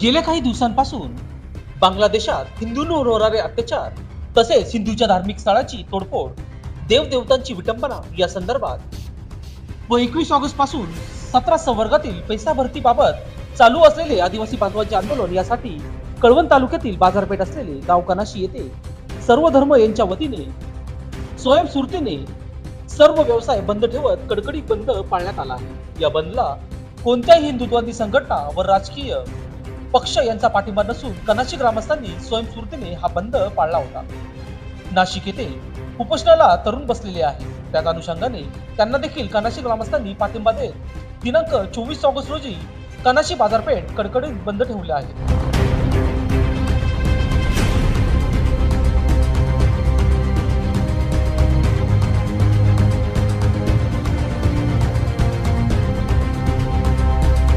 गेल्या काही दिवसांपासून बांगलादेशात हिंदूंवर होणारे अत्याचार तसेच हिंदूच्या धार्मिक स्थळाची तोडफोड देवदेवतांची विटंबना या संदर्भात व 21 ऑगस्ट पासून 17 संवर्गातील पैसा भरतीबाबत चालू असलेले आदिवासी बांधवांचे आंदोलन यासाठी कळवण तालुक्यातील बाजारपेठ असलेले गाव कनाशी येथे सर्व धर्म यांच्या वतीने स्वयंस्फूर्तीने सर्व व्यवसाय बंद ठेवत कडकडीत बंद पाळण्यात आला आहे। या बंदला कोणत्याही हिंदुत्ववादी संघटना व राजकीय पक्ष यांचा पाठिंबा नसून कनाशी ग्रामस्थांनी स्वयंस्फूर्तीने हा बंद पाळला होता। नाशिक येथे उपोषणाला तरुण बसलेले आहेत, त्याच अनुषंगाने त्यांना देखील कनाशी ग्रामस्थांनी पाठिंबा देत दिनांक 24 ऑगस्ट रोजी कनाशी बाजारपेठ कडकडीत बंद ठेवले आहे।